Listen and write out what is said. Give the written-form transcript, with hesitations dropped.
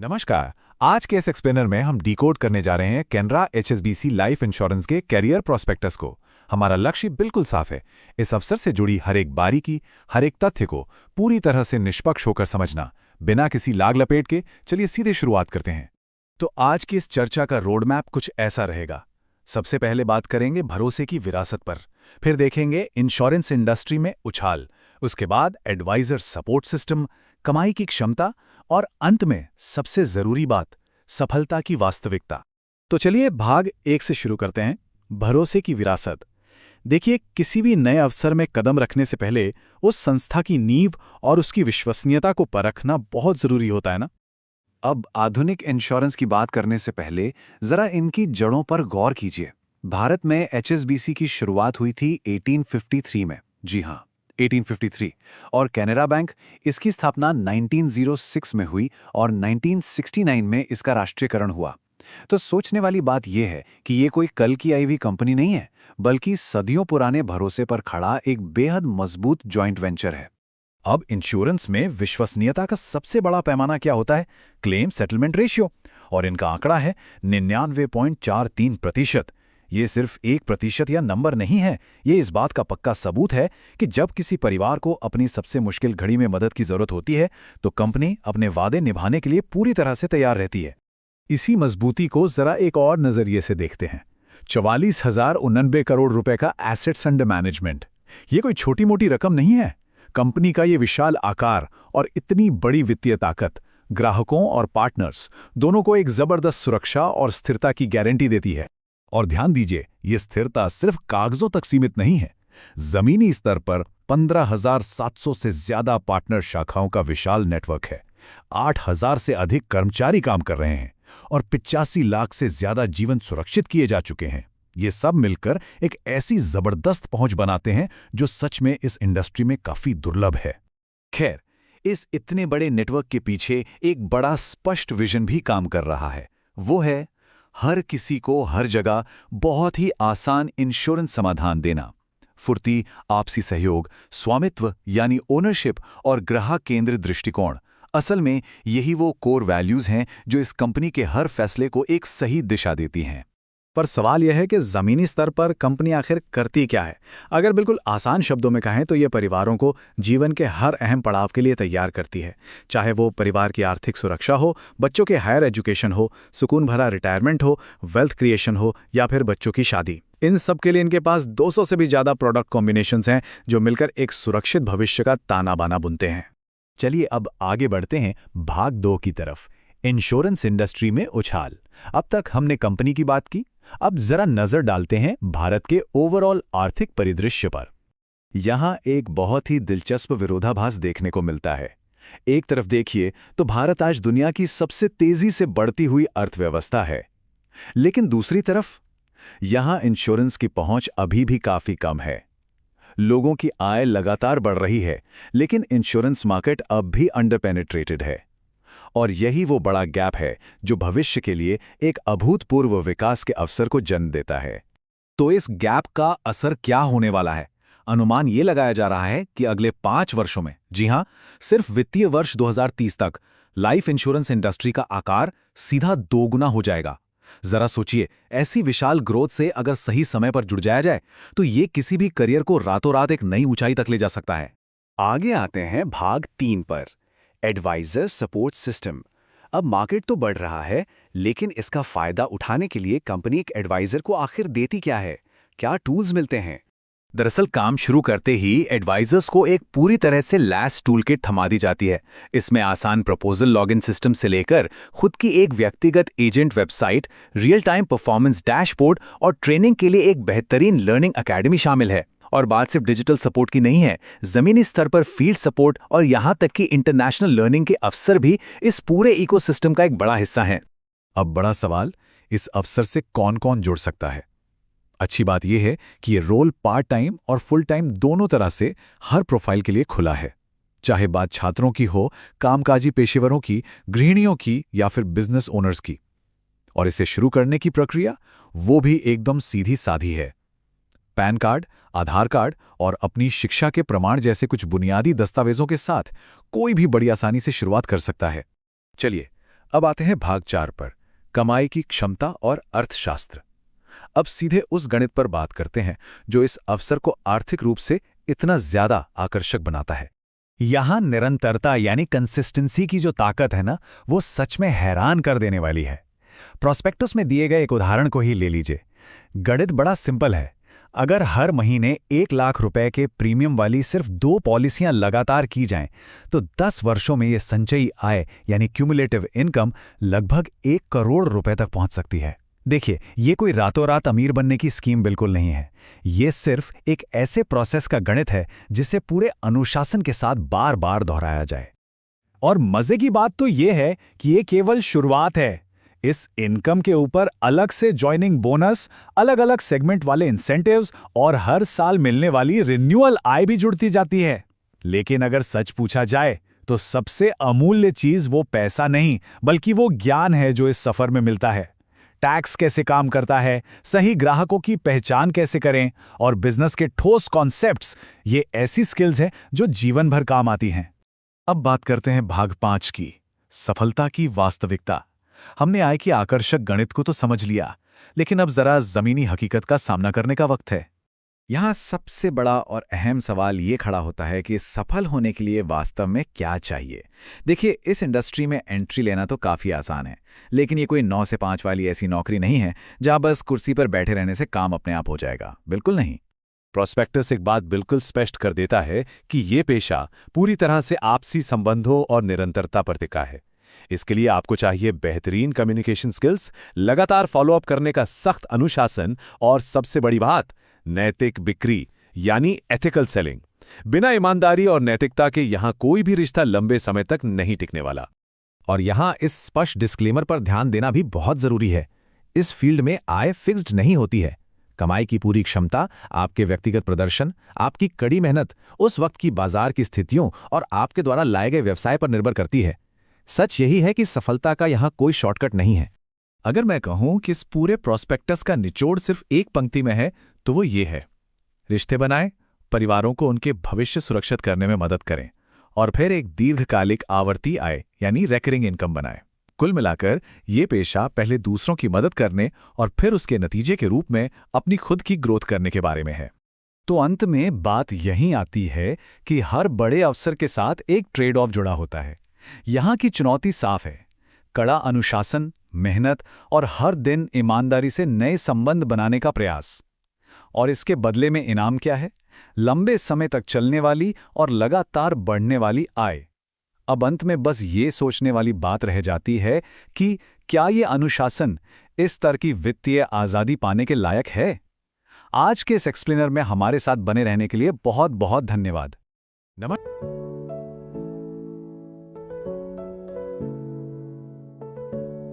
नमस्कार। आज के इस एक्सप्लेनर में हम डिकोड करने जा रहे हैं कैनरा एचएसबीसी लाइफ इंश्योरेंस के कैरियर प्रोस्पेक्टस को। हमारा लक्ष्य बिल्कुल साफ है, इस अवसर से जुड़ी हर एक बारीकी, हर एक तथ्य को पूरी तरह से निष्पक्ष होकर समझना, बिना किसी लाग लपेट के। चलिए सीधे शुरुआत करते हैं। तो आज की इस चर्चा का रोड मैप कुछ ऐसा रहेगा। सबसे पहले बात करेंगे भरोसे की विरासत पर, फिर देखेंगे इंश्योरेंस इंडस्ट्री में उछाल, उसके बाद एडवाइजर सपोर्ट सिस्टम, कमाई की क्षमता और अंत में सबसे जरूरी बात, सफलता की वास्तविकता। तो चलिए भाग 1 से शुरू करते हैं, भरोसे की विरासत। देखिए, किसी भी नए अवसर में कदम रखने से पहले उस संस्था की नींव और उसकी विश्वसनीयता को परखना बहुत जरूरी होता है ना। अब आधुनिक इंश्योरेंस की बात करने से पहले जरा इनकी जड़ों पर गौर कीजिए। भारत में एचएसबीसी की शुरुआत हुई थी 1853 में। जी हाँ, 1853। और कैनरा बैंक, इसकी स्थापना 1906 में हुई और 1969 में इसका राष्ट्रीयकरण हुआ। तो सोचने वाली बात यह है कि ये कोई कल की आई हुई कंपनी नहीं है, बल्कि सदियों पुराने भरोसे पर खड़ा एक बेहद मजबूत जॉइंट वेंचर है। अब इंश्योरेंस में विश्वसनीयता का सबसे बड़ा पैमाना क्या होता है? Claim settlement ratio. और इनका आंकड़ा है 99.43%। ये सिर्फ 1% या नंबर नहीं है, ये इस बात का पक्का सबूत है कि जब किसी परिवार को अपनी सबसे मुश्किल घड़ी में मदद की जरूरत होती है तो कंपनी अपने वादे निभाने के लिए पूरी तरह से तैयार रहती है। इसी मजबूती को जरा एक और नजरिए से देखते हैं। 44,089 करोड़ रुपए का एसेट्स अंडर मैनेजमेंट, ये कोई छोटी मोटी रकम नहीं है। कंपनी का ये विशाल आकार और इतनी बड़ी वित्तीय ताकत ग्राहकों और पार्टनर्स दोनों को एक जबरदस्त सुरक्षा और स्थिरता की गारंटी देती है। और ध्यान दीजिए, ये स्थिरता सिर्फ कागजों तक सीमित नहीं है। जमीनी स्तर पर 15,700 से ज्यादा पार्टनर शाखाओं का विशाल नेटवर्क है। 8,000 से अधिक कर्मचारी काम कर रहे हैं और 85 लाख से ज्यादा जीवन सुरक्षित किए जा चुके हैं। ये सब मिलकर एक ऐसी जबरदस्त पहुंच बनाते हैं जो सच में इस इंडस्ट्री में काफी दुर्लभ है। खैर, इस इतने बड़े नेटवर्क के पीछे एक बड़ा स्पष्ट विजन भी काम कर रहा है। वो है हर किसी को हर जगह बहुत ही आसान इंश्योरेंस समाधान देना। फुर्ती, आपसी सहयोग, स्वामित्व यानी ओनरशिप और ग्राहक केंद्रित दृष्टिकोण, असल में यही वो कोर वैल्यूज हैं जो इस कंपनी के हर फैसले को एक सही दिशा देती हैं। पर सवाल यह है कि जमीनी स्तर पर कंपनी आखिर करती क्या है? अगर बिल्कुल आसान शब्दों में कहें तो ये परिवारों को जीवन के हर अहम पड़ाव के लिए तैयार करती है। चाहे वो परिवार की आर्थिक सुरक्षा हो, बच्चों के हायर एजुकेशन हो, सुकून भरा रिटायरमेंट हो, वेल्थ क्रिएशन हो या फिर बच्चों की शादी। इन सब के लिए इनके पास 200 से भी ज्यादा प्रोडक्ट कॉम्बिनेशंस हैं जो मिलकर एक सुरक्षित भविष्य का ताना बाना बुनते हैं। चलिए अब आगे बढ़ते हैं भाग 2 की तरफ, इंश्योरेंस इंडस्ट्री में उछाल। अब तक हमने कंपनी की बात की, अब जरा नजर डालते हैं भारत के ओवरऑल आर्थिक परिदृश्य पर। यहां एक बहुत ही दिलचस्प विरोधाभास देखने को मिलता है। एक तरफ देखिए तो भारत आज दुनिया की सबसे तेजी से बढ़ती हुई अर्थव्यवस्था है, लेकिन दूसरी तरफ यहां इंश्योरेंस की पहुंच अभी भी काफी कम है। लोगों की आय लगातार बढ़ रही है, लेकिन इंश्योरेंस मार्केट अब भी अंडर पेनिट्रेटेड है। और यही वो बड़ा गैप है जो भविष्य के लिए एक अभूतपूर्व विकास के अवसर को जन्म देता है। तो इस गैप का असर क्या होने वाला है? अनुमान ये लगाया जा रहा है कि अगले 5 वर्षों में, जी हां, सिर्फ वित्तीय वर्ष 2030 तक लाइफ इंश्योरेंस इंडस्ट्री का आकार सीधा 2 गुना हो जाएगा। जरा सोचिए, ऐसी विशाल ग्रोथ से अगर सही समय पर जुड़ जाया जाए तो ये किसी भी करियर को रातों रात एक नई ऊंचाई तक ले जा सकता है। आगे आते हैं भाग 3 पर, एडवाइजर सपोर्ट सिस्टम। अब मार्केट तो बढ़ रहा है, लेकिन इसका फायदा उठाने के लिए कंपनी एक एडवाइजर को आखिर देती क्या है? क्या टूल्स मिलते हैं? दरअसल काम शुरू करते ही एडवाइजर्स को एक पूरी तरह से लैस टूलकिट थमा दी जाती है। इसमें आसान प्रपोजल लॉगिन सिस्टम से लेकर खुद की एक व्यक्तिगत agent website, real time performance dashboard और ट्रेनिंग के लिए एक बेहतरीन लर्निंग एकेडमी शामिल है। और बात सिर्फ डिजिटल सपोर्ट की नहीं है, जमीनी स्तर पर फील्ड सपोर्ट और यहां तक कि इंटरनेशनल लर्निंग के अवसर भी इस पूरे इकोसिस्टम का एक बड़ा हिस्सा हैं। अब बड़ा सवाल, इस अवसर से कौन कौन जुड़ सकता है? अच्छी बात यह है कि ये रोल पार्ट टाइम और फुल टाइम दोनों तरह से हर प्रोफाइल के लिए खुला है। चाहे बात छात्रों की हो, कामकाजी पेशेवरों की, गृहिणियों की या फिर बिजनेस ओनर्स की। और इसे शुरू करने की प्रक्रिया वो भी एकदम सीधी साधी है। पैन कार्ड, आधार कार्ड और अपनी शिक्षा के प्रमाण जैसे कुछ बुनियादी दस्तावेजों के साथ कोई भी बड़ी आसानी से शुरुआत कर सकता है। चलिए अब आते हैं भाग 4 पर, कमाई की क्षमता और अर्थशास्त्र। अब सीधे उस गणित पर बात करते हैं जो इस अवसर को आर्थिक रूप से इतना ज्यादा आकर्षक बनाता है। यहां निरंतरता यानी कंसिस्टेंसी की जो ताकत है ना, वो सच में हैरान कर देने वाली है। प्रोस्पेक्टस में दिए गए एक उदाहरण को ही ले लीजिए। गणित बड़ा सिंपल है। अगर हर महीने 1 लाख रुपए के प्रीमियम वाली सिर्फ 2 पॉलिसियां लगातार की जाएं, तो 10 वर्षों में यह संचयी आय यानी क्यूमुलेटिव इनकम लगभग 1 करोड़ रुपए तक पहुंच सकती है। देखिए, ये कोई रातों रात अमीर बनने की स्कीम बिल्कुल नहीं है। ये सिर्फ एक ऐसे प्रोसेस का गणित है जिसे पूरे अनुशासन के साथ बार बार दोहराया जाए। और मजे की बात तो ये है कि ये केवल शुरुआत है। इस इनकम के ऊपर अलग से जॉइनिंग बोनस, अलग अलग सेगमेंट वाले इंसेंटिव्स और हर साल मिलने वाली रिन्यूअल आय भी जुड़ती जाती है। लेकिन अगर सच पूछा जाए तो सबसे अमूल्य चीज वो पैसा नहीं, बल्कि वो ज्ञान है जो इस सफर में मिलता है। टैक्स कैसे काम करता है, सही ग्राहकों की पहचान कैसे करें और बिजनेस के ठोस कॉन्सेप्ट्स, ये ऐसी स्किल्स हैं जो जीवन भर काम आती हैं। अब बात करते हैं भाग 5 की, सफलता की वास्तविकता। हमने आय की आकर्षक गणित को तो समझ लिया, लेकिन अब जरा जमीनी हकीकत का सामना करने का वक्त है। यहाँ सबसे बड़ा और अहम सवाल ये खड़ा होता है कि सफल होने के लिए वास्तव में क्या चाहिए। देखिए, इस इंडस्ट्री में एंट्री लेना तो काफ़ी आसान है, लेकिन ये कोई 9 से 5 वाली ऐसी नौकरी नहीं है जहाँ बस कुर्सी पर बैठे रहने से काम अपने आप हो जाएगा। बिल्कुल नहीं। प्रोस्पेक्टस एक बात बिल्कुल स्पष्ट कर देता है कि ये पेशा पूरी तरह से आपसी संबंधों और निरंतरता पर टिका है। इसके लिए आपको चाहिए बेहतरीन कम्युनिकेशन स्किल्स, लगातार फॉलोअप करने का सख्त अनुशासन और सबसे बड़ी बात, नैतिक बिक्री यानी एथिकल सेलिंग। बिना ईमानदारी और नैतिकता के यहां कोई भी रिश्ता लंबे समय तक नहीं टिकने वाला। और यहां इस स्पष्ट डिस्क्लेमर पर ध्यान देना भी बहुत जरूरी है। इस फील्ड में आय फिक्स्ड नहीं होती है। कमाई की पूरी क्षमता आपके व्यक्तिगत प्रदर्शन, आपकी कड़ी मेहनत, उस वक्त की बाजार की स्थितियों और आपके द्वारा लाए गए व्यवसाय पर निर्भर करती है। सच यही है कि सफलता का यहां कोई शॉर्टकट नहीं है। अगर मैं कहूं कि इस पूरे प्रोस्पेक्टस का निचोड़ सिर्फ एक पंक्ति में है, तो वो ये है: रिश्ते बनाएं, परिवारों को उनके भविष्य सुरक्षित करने में मदद करें और फिर एक दीर्घकालिक आवर्ती आय यानी रेकरिंग इनकम बनाएं। कुल मिलाकर ये पेशा पहले दूसरों की मदद करने और फिर उसके नतीजे के रूप में अपनी खुद की ग्रोथ करने के बारे में है। तो अंत में बात यहीं आती है कि हर बड़े अवसर के साथ एक ट्रेड ऑफ जुड़ा होता है। यहां की चुनौती साफ है: कड़ा अनुशासन, मेहनत और हर दिन ईमानदारी से नए संबंध बनाने का प्रयास। और इसके बदले में इनाम क्या है? लंबे समय तक चलने वाली और लगातार बढ़ने वाली आय। अब अंत में बस ये सोचने वाली बात रह जाती है कि क्या ये अनुशासन इस स्तर की वित्तीय आज़ादी पाने के लायक है? आज के इस एक्सप्लेनर में हमारे साथ बने रहने के लिए बहुत बहुत धन्यवाद। नमस्कार।